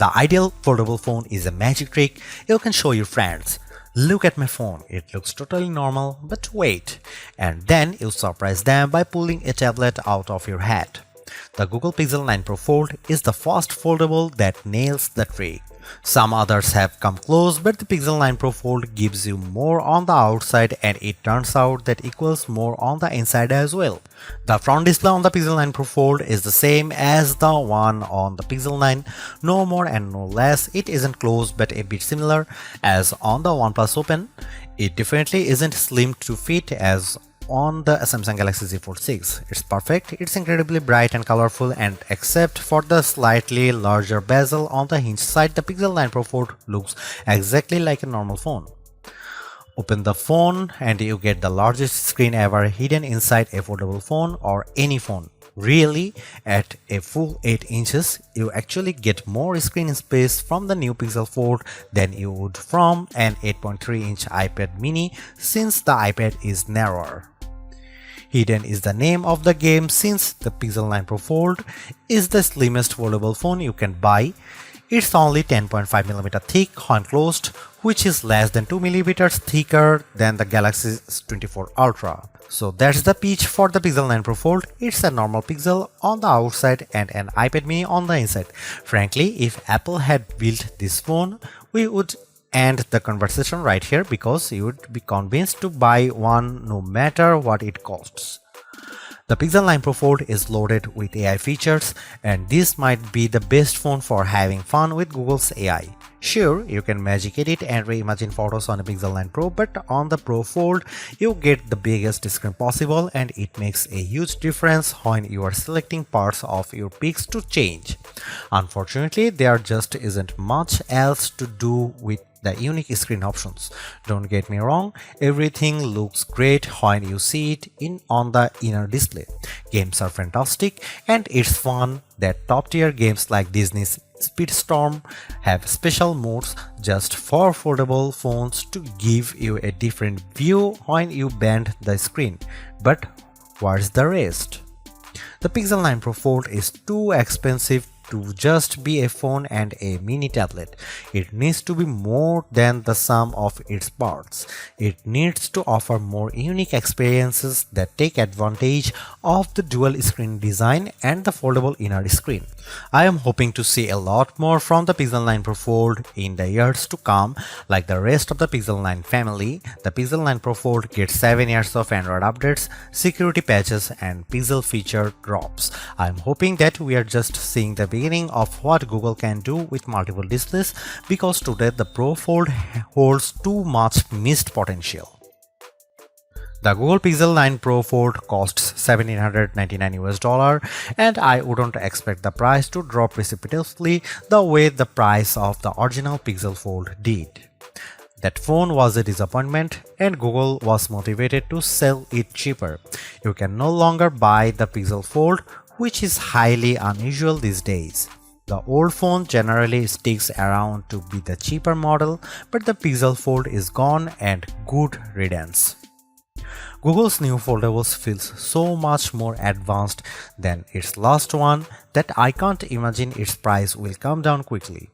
The ideal foldable phone is a magic trick you can show your friends. Look at my phone, it looks totally normal, but wait. And then you surprise them by pulling a tablet out of your hat. The Google Pixel 9 Pro Fold is the first foldable that nails the trick. Some others have come close, but the Pixel 9 Pro Fold gives you more on the outside, and it turns out that equals more on the inside as well. The front display on the Pixel 9 Pro Fold is the same as the one on the Pixel 9, no more and no less. It isn't close but a bit similar as on the OnePlus Open. It definitely isn't slim to fit as on the Samsung Galaxy Z Fold 6. It's perfect, it's incredibly bright and colorful, and except for the slightly larger bezel on the hinge side, the Pixel 9 Pro Fold looks exactly like a normal phone. Open the phone and you get the largest screen ever hidden inside a foldable phone or any phone. Really, at a full 8 inches, you actually get more screen space from the new Pixel Fold than you would from an 8.3-inch iPad mini, since the iPad is narrower. Hidden is the name of the game, since the Pixel 9 Pro Fold is the slimmest foldable phone you can buy. It's only 10.5mm thick when closed, which is less than 2mm thicker than the Galaxy S24 Ultra. So that's the pitch for the Pixel 9 Pro Fold. It's a normal Pixel on the outside and an iPad mini on the inside. Frankly, if Apple had built this phone, we would end the conversation right here, because you would be convinced to buy one no matter what it costs. The Pixel 9 Pro Fold is loaded with AI features, and this might be the best phone for having fun with Google's AI. Sure, you can magic edit and reimagine photos on a Pixel 9 Pro, but on the Pro Fold, you get the biggest screen possible, and it makes a huge difference when you are selecting parts of your pics to change. Unfortunately, there just isn't much else to do with the unique screen options. Don't get me wrong, everything looks great when you see it on the inner display. Games are fantastic, and it's fun that top-tier games like Disney's Speedstorm have special modes just for foldable phones to give you a different view when you bend the screen. But where's the rest? The Pixel 9 Pro Fold is too expensive to just be a phone and a mini tablet. It needs to be more than the sum of its parts. It needs to offer more unique experiences that take advantage of the dual screen design and the foldable inner screen. I am hoping to see a lot more from the Pixel 9 Pro Fold in the years to come. Like the rest of the Pixel 9 family, the Pixel 9 Pro Fold gets 7 years of Android updates, security patches, and Pixel feature drops. I am hoping that we are just seeing the beginning of what Google can do with multiple displays, because today the Pro Fold holds too much missed potential. The Google Pixel 9 Pro Fold costs $1,799, and I wouldn't expect the price to drop precipitously the way the price of the original Pixel Fold did. That phone was a disappointment, and Google was motivated to sell it cheaper. You can no longer buy the Pixel Fold, which is highly unusual these days. The old phone generally sticks around to be the cheaper model, but the Pixel Fold is gone, and good riddance. Google's new foldables feels so much more advanced than its last one that I can't imagine its price will come down quickly.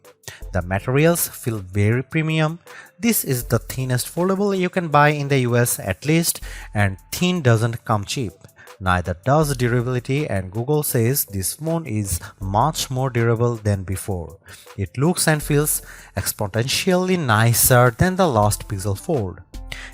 The materials feel very premium. This is the thinnest foldable you can buy in the US at least, and thin doesn't come cheap. Neither does durability, and Google says this phone is much more durable than before. It looks and feels exponentially nicer than the last Pixel Fold.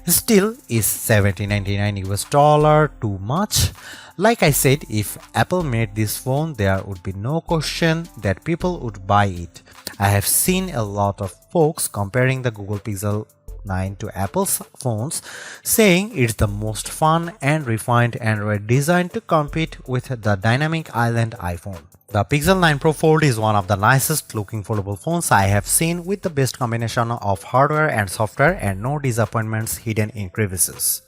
Still, is $1,799 too much? Like I said, if Apple made this phone, there would be no question that people would buy it. I have seen a lot of folks comparing the Google Pixel 9 to Apple's phones, saying it's the most fun and refined Android design to compete with the dynamic island iPhone. The Pixel 9 Pro Fold is one of the nicest looking foldable phones I have seen, with the best combination of hardware and software and no disappointments hidden in crevices.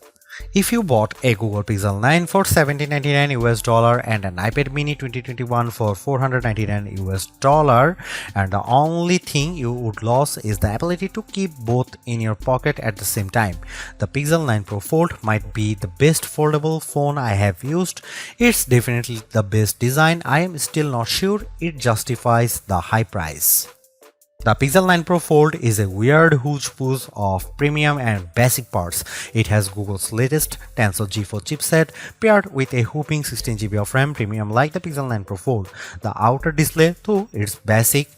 If you bought a Google Pixel 9 for $1,799 and an iPad mini 2021 for $499, and the only thing you would lose is the ability to keep both in your pocket at the same time, the Pixel 9 Pro Fold might be the best foldable phone I have used. It's definitely the best design. I am still not sure it justifies the high price. The Pixel 9 Pro Fold is a weird hodgepodge of premium and basic parts. It has Google's latest Tensor G4 chipset paired with a whopping 16GB of RAM, premium like the Pixel 9 Pro Fold. The outer display, though, is basic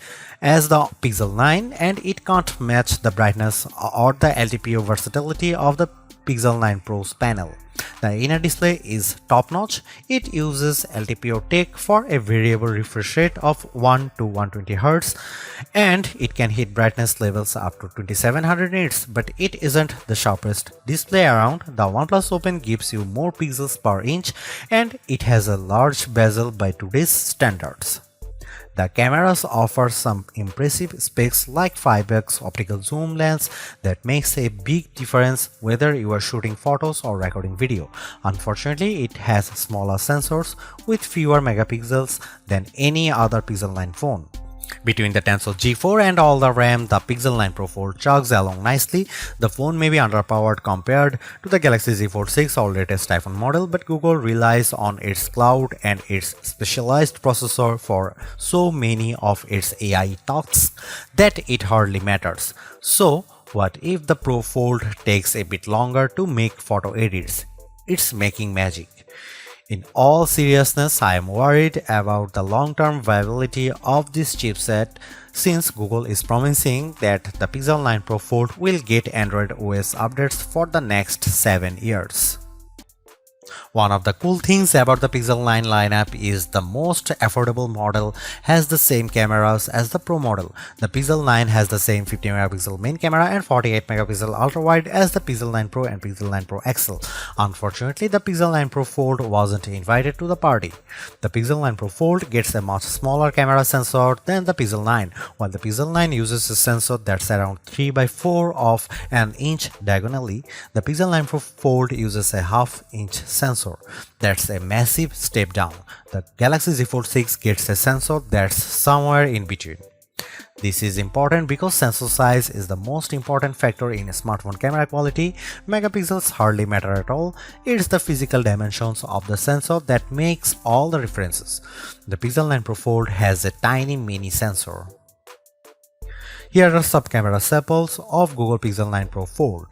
as the Pixel 9 and it can't match the brightness or the LTPO versatility of the Pixel 9 Pro's panel. The inner display is top-notch. It uses LTPO tech for a variable refresh rate of 1 to 120Hz and it can hit brightness levels up to 2700 nits, but it isn't the sharpest display around. The OnePlus Open gives you more pixels per inch and it has a large bezel by today's standards. The cameras offer some impressive specs like 5x optical zoom lens that makes a big difference whether you are shooting photos or recording video. Unfortunately, it has smaller sensors with fewer megapixels than any other Pixel 9 phone. Between the Tensor G4 and all the RAM, the Pixel 9 Pro Fold chugs along nicely. The phone may be underpowered compared to the Galaxy Z Fold 6 or latest iPhone model, but Google relies on its cloud and its specialized processor for so many of its AI tasks that it hardly matters. So, what if the Pro Fold takes a bit longer to make photo edits? It's making magic. In all seriousness, I am worried about the long-term viability of this chipset since Google is promising that the Pixel 9 Pro Fold will get Android OS updates for the next 7 years. One of the cool things about the Pixel 9 lineup is the most affordable model has the same cameras as the Pro model. The Pixel 9 has the same 50MP main camera and 48MP ultra-wide as the Pixel 9 Pro and Pixel 9 Pro XL. Unfortunately, the Pixel 9 Pro Fold wasn't invited to the party. The Pixel 9 Pro Fold gets a much smaller camera sensor than the Pixel 9, while the Pixel 9 uses a sensor that's around 3/4 of an inch diagonally. The Pixel 9 Pro Fold uses a half-inch sensor. That's a massive step down. The Galaxy Z Fold 6 gets a sensor that's somewhere in between. This is important because sensor size is the most important factor in smartphone camera quality. Megapixels hardly matter at all. It's the physical dimensions of the sensor that makes all the differences. The Pixel 9 Pro Fold has a tiny mini sensor. Here are some camera samples of Google Pixel 9 Pro Fold.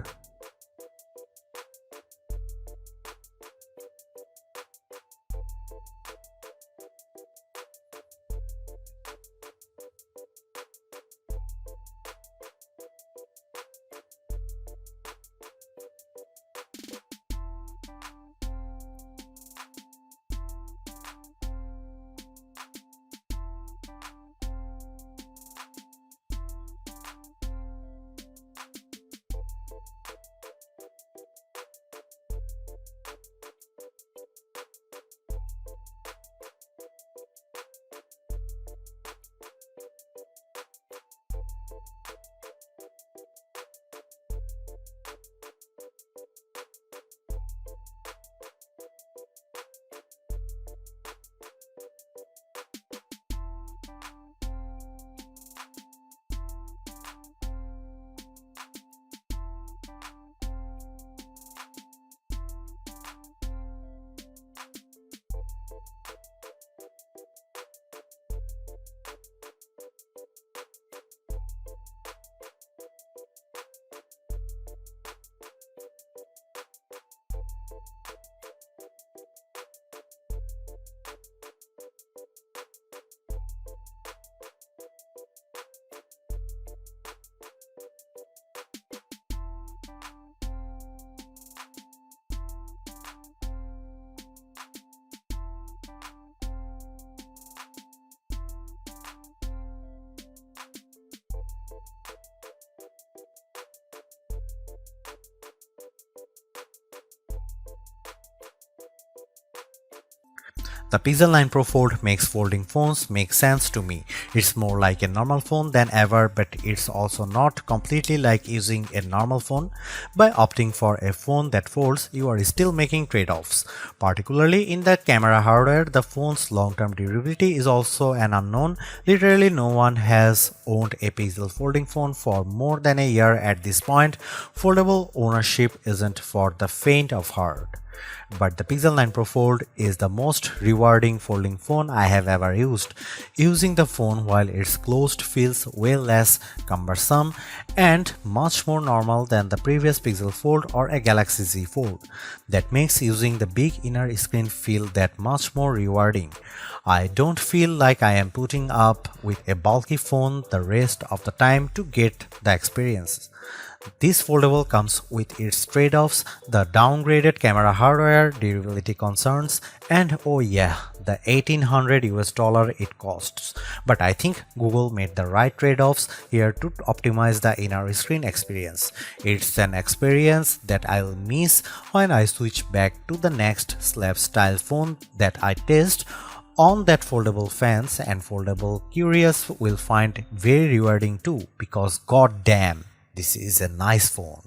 The Pixel 9 Pro Fold makes folding phones make sense to me. It's more like a normal phone than ever, but it's also not completely like using a normal phone. By opting for a phone that folds, you are still making trade-offs. Particularly in the camera hardware, the phone's long-term durability is also an unknown. Literally no one has owned a Pixel folding phone for more than a year at this point. Foldable ownership isn't for the faint of heart. But the Pixel 9 Pro Fold is the most rewarding folding phone I have ever used. Using the phone while it's closed feels way less cumbersome and much more normal than the previous Pixel Fold or a Galaxy Z Fold. That makes using the big inner screen feel that much more rewarding. I don't feel like I am putting up with a bulky phone the rest of the time to get the experience. This foldable comes with its trade-offs, the downgraded camera hardware, durability concerns, and oh yeah, the $1800 it costs. But I think Google made the right trade-offs here to optimize the inner screen experience. It's an experience that I'll miss when I switch back to the next slab style phone that I test on that foldable fans, and foldable curious will find very rewarding too, because god damn, this is a nice phone.